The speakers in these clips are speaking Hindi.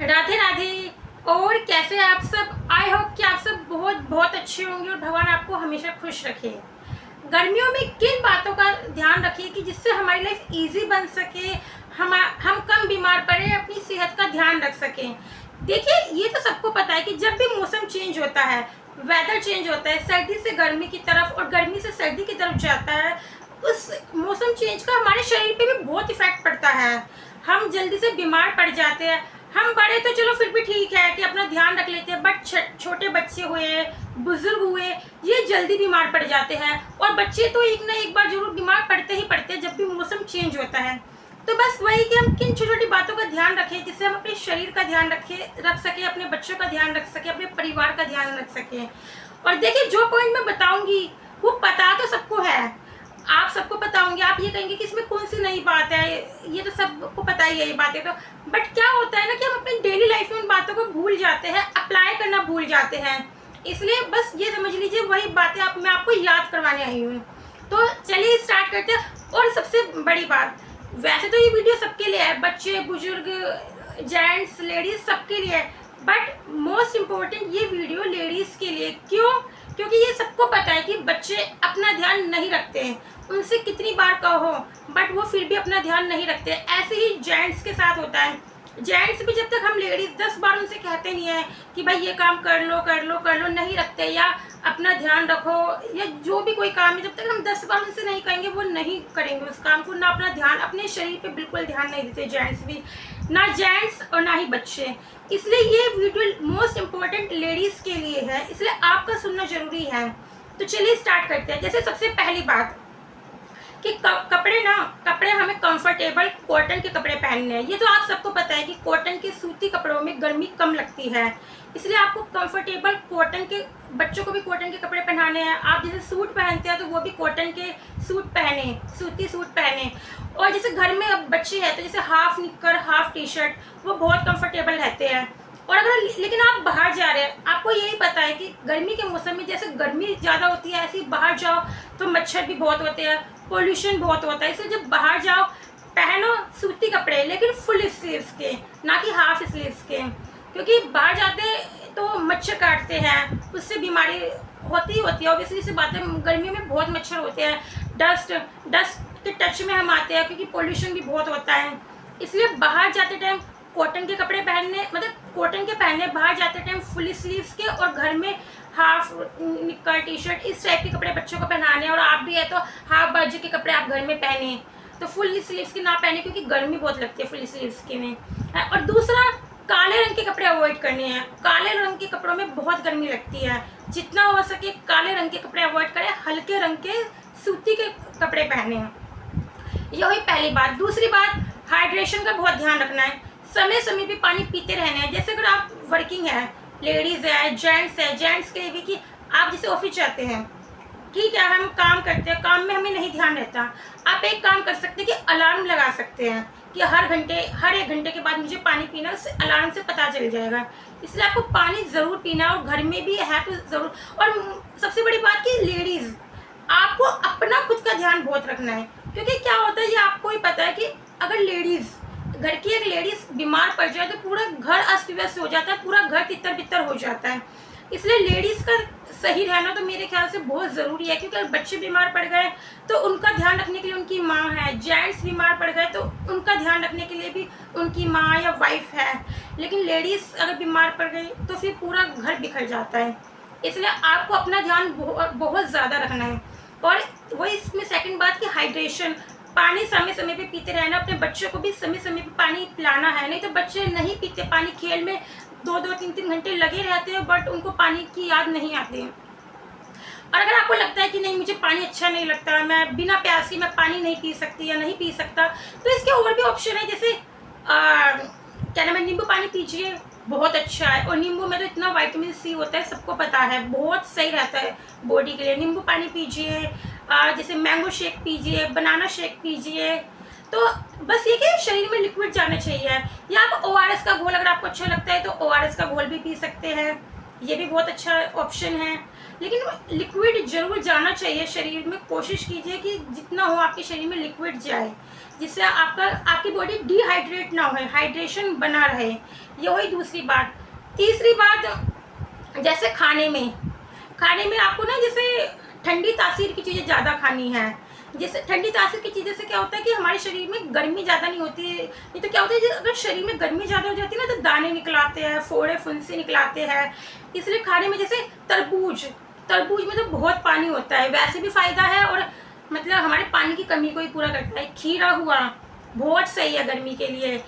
राधे राधे। और कैसे हैं आप सब? आई होप कि आप सब बहुत बहुत अच्छे होंगे और भगवान आपको हमेशा खुश रखे। गर्मियों में किन बातों का ध्यान रखिए कि जिससे हमारी लाइफ इजी बन सके, हम कम बीमार पड़े, अपनी सेहत का ध्यान रख सकें। देखिए, ये तो सबको पता है कि जब भी मौसम चेंज होता है, वेदर चेंज होता है, सर्दी से गर्मी की तरफ और गर्मी से सर्दी की तरफ जाता है, उस मौसम चेंज का हमारे शरीर पे भी बहुत इफेक्ट पड़ता है। हम जल्दी से बीमार पड़ जाते हैं। हम बड़े तो चलो फिर भी ठीक है कि अपना ध्यान रख लेते हैं, बट छोटे बच्चे हुए, बुजुर्ग हुए, ये जल्दी बीमार पड़ जाते हैं। और बच्चे तो एक ना एक बार जरूर बीमार पड़ते ही पड़ते हैं जब भी मौसम चेंज होता है। तो बस वही कि हम किन छोटी छोटी बातों का ध्यान रखें जिससे हम अपने शरीर का ध्यान रख सके, अपने बच्चों का ध्यान रख सके, अपने परिवार का ध्यान रख सके। और देखिए, जो पॉइंट मैं बताऊंगी वो पता तो सबको है, आप सबको पता होंगे। आप ये कहेंगे कि इसमें कौन सी नई बात है, ये तो सबको पता ही है ये बातें तो। बट क्या होता है ना कि हम अपनी डेली लाइफ में उन बातों को भूल जाते हैं, अप्लाई करना भूल जाते हैं। इसलिए बस ये समझ लीजिए वही बातें मैं आपको याद करवाने आई हूँ। तो चलिए स्टार्ट करते हैं। और सबसे बड़ी बात, वैसे तो ये वीडियो सबके लिए है, बच्चे, बुजुर्ग, जेंट्स, लेडीज, सबके लिए है। बट मोस्ट इम्पोर्टेंट ये वीडियो लेडीज के लिए। क्यों? क्योंकि ये सबको पता है कि बच्चे अपना ध्यान नहीं रखते हैं, उनसे कितनी बार कहो बट वो फिर भी अपना ध्यान नहीं रखते। ऐसे ही जेंट्स के साथ होता है। जेंट्स भी जब तक हम लेडीज 10 बार उनसे कहते नहीं है कि भाई ये काम कर लो कर लो कर लो, नहीं रखते, या अपना ध्यान रखो, या जो भी कोई काम है, जब तक हम 10 बार उनसे नहीं कहेंगे वो नहीं करेंगे उस काम को। ना अपना ध्यान, अपने शरीर पे बिल्कुल ध्यान नहीं देते जेंट्स भी, ना जेंट्स और ना ही बच्चे। इसलिए ये वीडियो मोस्ट इम्पोर्टेंट लेडीज के लिए है, इसलिए आपका सुनना जरूरी है। तो चलिए स्टार्ट करते हैं। जैसे सबसे पहली बात कि कपड़े हमें कंफर्टेबल कॉटन के कपड़े पहनने हैं। ये तो आप सबको पता है कि कॉटन के सूती कपड़ों में गर्मी कम लगती है, इसलिए आपको कंफर्टेबल कॉटन के, बच्चों को भी कॉटन के कपड़े पहनाने हैं। आप जैसे सूट पहनते हैं तो वो भी कॉटन के सूट पहने, सूती सूट पहने। और जैसे घर में अब बच्चे हैं तो जैसे हाफ निक्कर, हाफ टी शर्ट, वो बहुत कंफर्टेबल रहते हैं। और अगर लेकिन आप बाहर जा रहे हैं, आपको यही पता है कि गर्मी के मौसम में जैसे गर्मी ज़्यादा होती है, ऐसे ही बाहर जाओ तो मच्छर भी बहुत होते हैं, पोल्यूशन बहुत होता है। इसलिए जब बाहर जाओ पहनो सूती कपड़े, लेकिन फुल स्लीव्स के, ना कि हाफ स्लीव्स के। क्योंकि बाहर जाते तो मच्छर काटते हैं, उससे बीमारी होती ही होती है। ऑब्वियसली सी बात है, गर्मियों में बहुत मच्छर होते हैं, डस्ट के टच में हम आते हैं, क्योंकि पोल्यूशन भी बहुत होता है। इसलिए बाहर जाते टाइम कॉटन के कपड़े पहनने, मतलब कॉटन के पहनने, बाहर जाते टाइम फुल स्लीव्स के, और घर में हाफ निक्कर, टी शर्ट, इस टाइप के कपड़े बच्चों को पहनाने। और आप भी है तो हाफ बाजू के कपड़े आप घर में पहने, तो फुल स्लीव्स के ना पहने, क्योंकि गर्मी बहुत लगती है फुल स्लीव्स के में। और दूसरा, काले रंग के कपड़े अवॉइड करने हैं। काले रंग के कपड़ों में बहुत गर्मी लगती है, जितना हो सके काले रंग के कपड़े अवॉइड करें, हल्के रंग के सूती के कपड़े पहने। ये हुई पहली बात। दूसरी बात, हाइड्रेशन का बहुत ध्यान रखना है, समय समय पे पानी पीते रहना है। जैसे अगर आप वर्किंग है, लेडीज है, जेंट्स के लिए भी, कि आप जैसे ऑफिस जाते हैं, ठीक है, हम काम करते हैं, काम में हमें नहीं ध्यान रहता, आप एक काम कर सकते हैं कि अलार्म लगा सकते हैं कि हर 1 घंटे के बाद मुझे पानी पीना, उससे अलार्म से पता चल जाएगा। इसलिए आपको पानी ज़रूर पीना, और घर में भी है तो ज़रूर। और सबसे बड़ी बात कि लेडीज़, आपको अपना खुद का ध्यान बहुत रखना है। क्योंकि क्या होता है, ये आपको ही पता है कि अगर घर की एक लेडीज बीमार पड़ जाए तो पूरा घर अस्त व्यस्त हो जाता है, पूरा घर तितर बितर हो जाता है। इसलिए लेडीज का सही रहना तो मेरे ख्याल से बहुत ज़रूरी है। क्योंकि अगर बच्चे बीमार पड़ गए तो उनका ध्यान रखने के लिए उनकी माँ है, जेंट्स बीमार पड़ गए तो उनका ध्यान रखने के लिए भी उनकी माँ या वाइफ है। लेकिन लेडीज़ अगर बीमार पड़ गई तो फिर पूरा घर बिखर जाता है। इसलिए आपको अपना ध्यान बहुत ज़्यादा रखना है। और वही इसमें सेकंड बात कि हाइड्रेशन, पानी समय समय पे पीते रहना। अपने बच्चों को भी समय समय पे पानी पिलाना है, नहीं तो बच्चे नहीं पीते पानी, खेल में 2-2, 3-3 घंटे लगे रहते हैं, बट उनको पानी की याद नहीं आती है। और अगर आपको लगता है कि नहीं मुझे पानी अच्छा नहीं लगता, मैं बिना प्यासी मैं पानी नहीं पी सकती या नहीं पी सकता, तो इसके और भी ऑप्शन है। जैसे क्या नाम है, नींबू पानी पीजिए, बहुत अच्छा है। और नींबू में तो इतना विटामिन सी होता है, सबको पता है, बहुत सही रहता है बॉडी के लिए। नींबू पानी पीजिए, जैसे मैंगो शेक पीजिए, बनाना शेक पीजिए। तो बस ये कि शरीर में लिक्विड जाना चाहिए। या आप ORS का घोल, अगर आपको अच्छा लगता है तो ORS का घोल भी पी सकते हैं। ये भी बहुत अच्छा ऑप्शन है। लेकिन लिक्विड ज़रूर जाना चाहिए शरीर में। कोशिश कीजिए कि जितना हो आपके शरीर में लिक्विड जाए, जिससे आपकी बॉडी डिहाइड्रेट ना हो, हाइड्रेशन बना रहे। ये हुई दूसरी बात। तीसरी बात, जैसे खाने में आपको ना जैसे ठंडी तासीर की चीज़ें ज़्यादा खानी है। जैसे ठंडी तासीर की चीज़ें से क्या होता है कि हमारे शरीर में गर्मी ज़्यादा नहीं होती है। नहीं तो क्या होता है, अगर शरीर में गर्मी ज़्यादा हो जाती है ना तो दाने निकलाते हैं, फोड़े फुंसी निकलाते हैं। इसलिए खाने में जैसे तरबूज में तो बहुत पानी होता है, वैसे भी फ़ायदा है और मतलब हमारे पानी की कमी को ही पूरा करता है। खीरा हुआ, बहुत सही है गर्मी के लिए।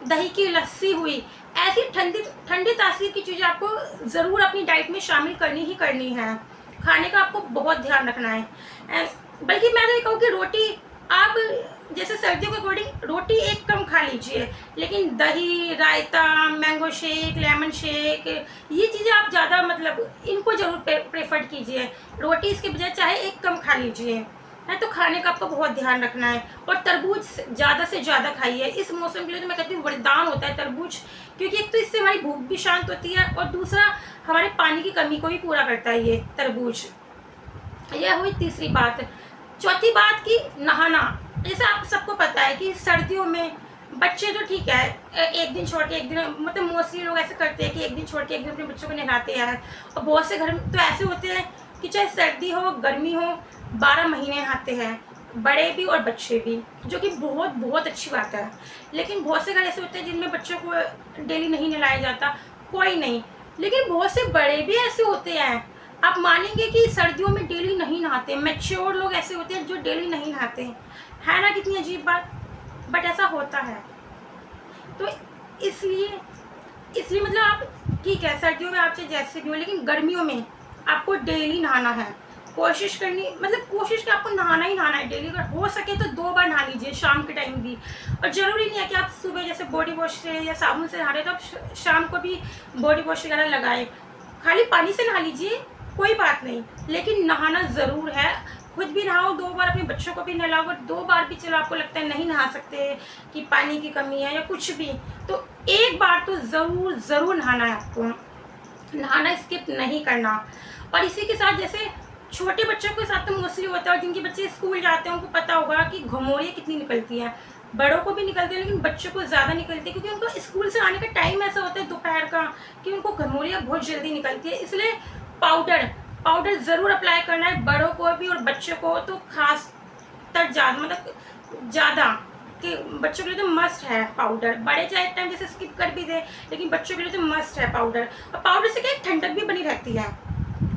दही की लस्सी हुई। ऐसी ठंडी ठंडी तासीर की चीज़ें आपको ज़रूर अपनी डाइट में शामिल करनी ही करनी है। खाने का आपको बहुत ध्यान रखना है। बल्कि मैं तो ये कहूँ कि रोटी आप जैसे सर्दियों के अकॉर्डिंग रोटी एक कम खा लीजिए, लेकिन दही, रायता, मैंगो शेक, लेमन शेक, ये चीज़ें आप ज़्यादा मतलब इनको ज़रूर प्रेफर कीजिए। रोटी इसके बजाय चाहे एक कम खा लीजिए, है। तो खाने का आपको बहुत ध्यान रखना है। और तरबूज ज़्यादा से ज़्यादा खाइए। इस मौसम के लिए तो मैं कहती हूँ वरदान होता है तरबूज, क्योंकि एक तो इससे हमारी भूख भी शांत होती है और दूसरा हमारे पानी की कमी को भी पूरा करता है ये तरबूज। यह हुई तीसरी बात। चौथी बात की नहाना। जैसे आप सबको पता है कि सर्दियों में बच्चे तो ठीक है, एक दिन छोड़ के एक दिन, मतलब मोस्टली लोग ऐसे करते हैं कि एक दिन छोड़ के एक दिन अपने बच्चों को नहलाते हैं। और बहुत से घर तो ऐसे होते हैं कि चाहे सर्दी हो गर्मी हो 12 महीने नहाते हैं, बड़े भी और बच्चे भी, जो कि बहुत बहुत अच्छी बात है। लेकिन बहुत से घर ऐसे होते हैं जिनमें बच्चों को डेली नहीं नहलाया जाता, कोई नहीं। लेकिन बहुत से बड़े भी ऐसे होते हैं, आप मानेंगे कि सर्दियों में डेली नहीं नहाते। मैच्योर लोग ऐसे होते हैं जो डेली नहीं नहाते हैं, है ना? कितनी अजीब बात, बट ऐसा होता है। तो इसलिए मतलब आप ठीक है सर्दियों में आपसे जैसे भी हो, लेकिन गर्मियों में आपको डेली नहाना है। कोशिश करनी, मतलब कोशिश कि आपको नहाना ही नहाना है डेली। अगर हो सके तो 2 बार नहा लीजिए, शाम के टाइम भी। और ज़रूरी नहीं है कि आप सुबह जैसे बॉडी वॉश से या साबुन से नहा रहे तो आप शाम को भी बॉडी वॉश वगैरह लगाएं। खाली पानी से नहा लीजिए, कोई बात नहीं, लेकिन नहाना ज़रूर है। खुद भी नहाओ 2 बार, अपने बच्चों को भी नहलाओ। अगर 2 बार भी चलो आपको लगता है नहीं नहा सकते कि पानी की कमी है या कुछ भी, तो एक बार तो ज़रूर नहाना है आपको। नहाना स्किप नहीं करना। और इसी के साथ जैसे छोटे बच्चों के साथ तो मोस्टली होता है, और जिनके बच्चे स्कूल जाते हैं उनको पता होगा कि घमौरियाँ कितनी निकलती हैं। बड़ों को भी निकलती है लेकिन बच्चों को ज़्यादा निकलती है, क्योंकि उनको स्कूल से आने का टाइम ऐसा होता है दोपहर का कि उनको घमौरियाँ बहुत जल्दी निकलती है। इसलिए पाउडर ज़रूर अप्लाई करना है, बड़ों को भी और बच्चों को तो खास तर ज़्यादा, मतलब ज़्यादा कि बच्चों के लिए तो मस्ट है पाउडर। बड़े चाहे एक टाइम जैसे स्किप कर भी दे, लेकिन बच्चों के लिए तो मस्ट है पाउडर। और पाउडर से क्या ठंडक भी बनी रहती है,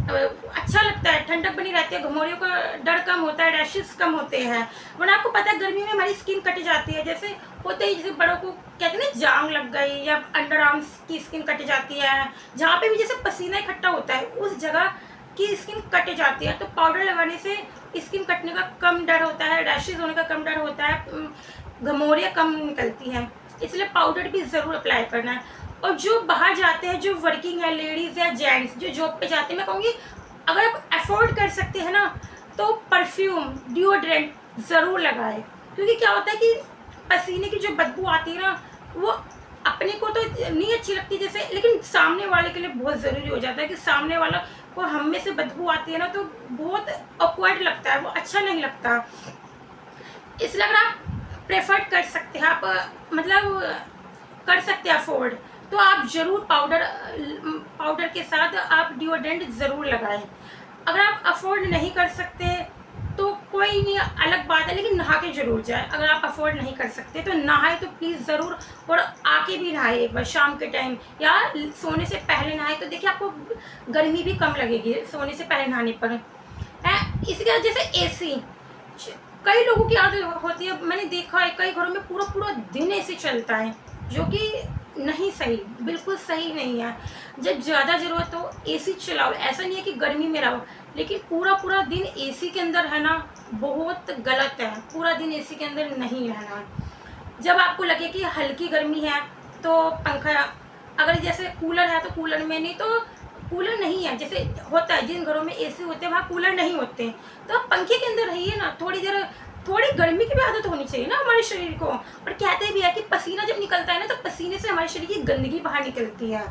अच्छा लगता है, ठंडक बनी रहती है, घमौरियों का डर कम होता है, रैशेस कम होते हैं। वरना आपको पता है गर्मी में हमारी स्किन कट जाती है, जैसे होते ही जैसे बड़ों को कहते हैं ना जांग लग गई, या अंडर आर्म्स की स्किन कट जाती है, जहाँ पे भी जैसे पसीना इकट्ठा होता है उस जगह की स्किन कट जाती है। तो पाउडर लगाने से स्किन कटने का कम डर होता है, रैशेज होने का कम डर होता है, घमौरियाँ कम निकलती हैं। इसलिए पाउडर भी ज़रूर अप्लाई करना है। और जो बाहर जाते हैं, जो वर्किंग है, लेडीज़ या जेंट्स जो जॉब पे जाते हैं, मैं कहूँगी अगर आप अफोर्ड कर सकते हैं ना तो परफ्यूम, डिओड्रेंट ज़रूर लगाएं। क्योंकि क्या होता है कि पसीने की जो बदबू आती है ना, वो अपने को तो नहीं अच्छी लगती जैसे, लेकिन सामने वाले के लिए बहुत ज़रूरी हो जाता है कि सामने वाला को हम में से बदबू आती है ना तो बहुत ऑकवर्ड लगता है, वो अच्छा नहीं लगता। इसलिए अगर आप प्रेफर कर सकते हैं, आप मतलब कर सकते हैं अफोर्ड, तो आप ज़रूर पाउडर के साथ आप डिओड्रेंट ज़रूर लगाएं। अगर आप अफोर्ड नहीं कर सकते तो कोई नहीं, अलग बात है, लेकिन नहा के ज़रूर जाए। अगर आप अफोर्ड नहीं कर सकते तो नहाए तो प्लीज़ ज़रूर, और आके भी नहाए एक बार शाम के टाइम या सोने से पहले नहाए, तो देखिए आपको गर्मी भी कम लगेगी सोने से पहले नहाने पर। इसी तरह जैसे एसी, कई लोगों की आदत होती है, मैंने देखा है कई घरों में पूरा दिन एसी चलता है, जो कि नहीं सही, बिल्कुल सही नहीं है। जब ज़्यादा ज़रूरत हो एसी चलाओ, ऐसा नहीं है कि गर्मी में रहो, लेकिन पूरा दिन एसी के अंदर रहना बहुत गलत है। पूरा दिन एसी के अंदर नहीं रहना। जब आपको लगे कि हल्की गर्मी है तो पंखा, अगर जैसे कूलर है तो कूलर में, नहीं तो कूलर नहीं है, जैसे होता है जिन घरों में एसी होते हैं वहाँ कूलर नहीं होते, तो आप पंखे के अंदर रहिए ना थोड़ी देर। थोड़ी गर्मी की भी आदत होनी चाहिए ना हमारे शरीर को। और कहते भी है कि पसीना जब निकलता है ना तो पसीने से हमारे शरीर की गंदगी बाहर निकलती है।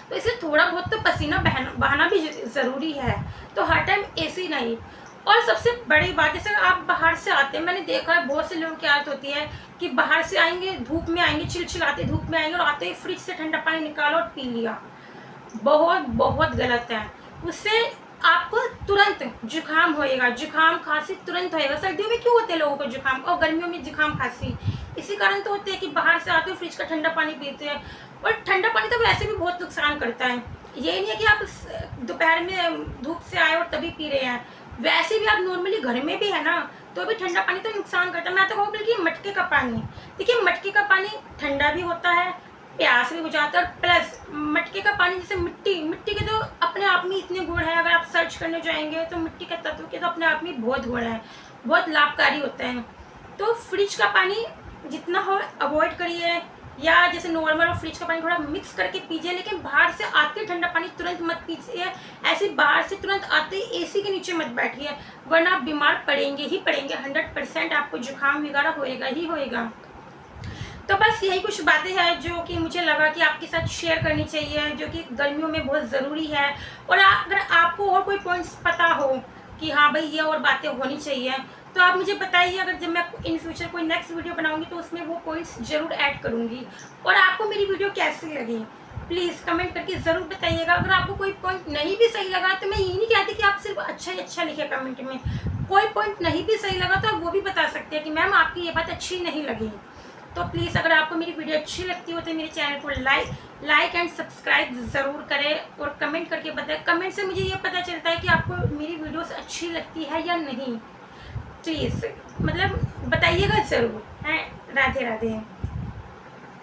तो इसलिए थोड़ा बहुत तो पसीना बहाना भी ज़रूरी है, तो हर टाइम एसी नहीं। और सबसे बड़ी बात, जैसे आप बाहर से आते हैं, मैंने देखा है बहुत से लोगों की आदत होती है कि बाहर से आएंगे, धूप में आएंगे, चिलचिलाते धूप में आएंगे और आते ही फ्रिज से ठंडा पानी निकालो और पी लिया। बहुत बहुत गलत है। उससे आपको तुरंत जुकाम होएगा, जुकाम खांसी तुरंत होएगा। सर्दियों में क्यों होते हैं लोगों को जुकाम, और गर्मियों में जुकाम खांसी? इसी कारण तो होते हैं कि बाहर से आते हो फ्रिज का ठंडा पानी पीते हैं। और ठंडा पानी तो वैसे भी बहुत नुकसान करता है। ये नहीं है कि आप दोपहर में धूप से आए और तभी पी रहे हैं, वैसे भी आप नॉर्मली घर में भी है ना, तो भी ठंडा पानी तो नुकसान करता है। मैं तो कहूँ बल्कि मटके का पानी, देखिए मटके का पानी ठंडा भी होता है, प्यास भी बुझाता है, और प्लस मटके का पानी, जैसे मिट्टी के तो अपने आप में इतने गुण हैं। अगर आप सर्च करने जाएंगे तो मिट्टी के तत्व के तो अपने आप में बहुत गुण हैं, बहुत लाभकारी होते हैं। तो फ्रिज का पानी जितना हो अवॉइड करिए, या जैसे नॉर्मल और फ्रिज का पानी थोड़ा मिक्स करके पीजिए, लेकिन बाहर से आते ठंडा पानी तुरंत मत पीजिए। ऐसे बाहर से तुरंत आते एसी के नीचे मत बैठिए, वरना आप बीमार पड़ेंगे ही पड़ेंगे। 100% आपको जुकाम वगैरह होएगा ही होएगा। तो बस यही कुछ बातें हैं जो कि मुझे लगा कि आपके साथ शेयर करनी चाहिए, जो कि गर्मियों में बहुत ज़रूरी है। और अगर आपको और कोई पॉइंट्स पता हो कि हाँ भाई ये और बातें होनी चाहिए, तो आप मुझे बताइए। अगर जब मैं इन फ्यूचर कोई नेक्स्ट वीडियो बनाऊंगी तो उसमें वो पॉइंट्स ज़रूर ऐड करूंगी। और आपको मेरी वीडियो कैसी लगी प्लीज़ कमेंट करके ज़रूर बताइएगा। अगर आपको कोई पॉइंट नहीं भी सही लगा तो मैं ये नहीं कहती कि आप सिर्फ अच्छा ही अच्छा लिखे कमेंट में। कोई पॉइंट नहीं भी सही लगा तो आप वो भी बता सकते हैं कि मैम आपकी ये बात अच्छी नहीं लगी। तो प्लीज़ अगर आपको मेरी वीडियो अच्छी लगती हो तो मेरे चैनल को लाइक एंड सब्सक्राइब ज़रूर करें, और कमेंट करके बताएं। कमेंट से मुझे ये पता चलता है कि आपको मेरी वीडियोस अच्छी लगती है या नहीं। प्लीज़ मतलब बताइएगा ज़रूर। हैं, राधे राधे।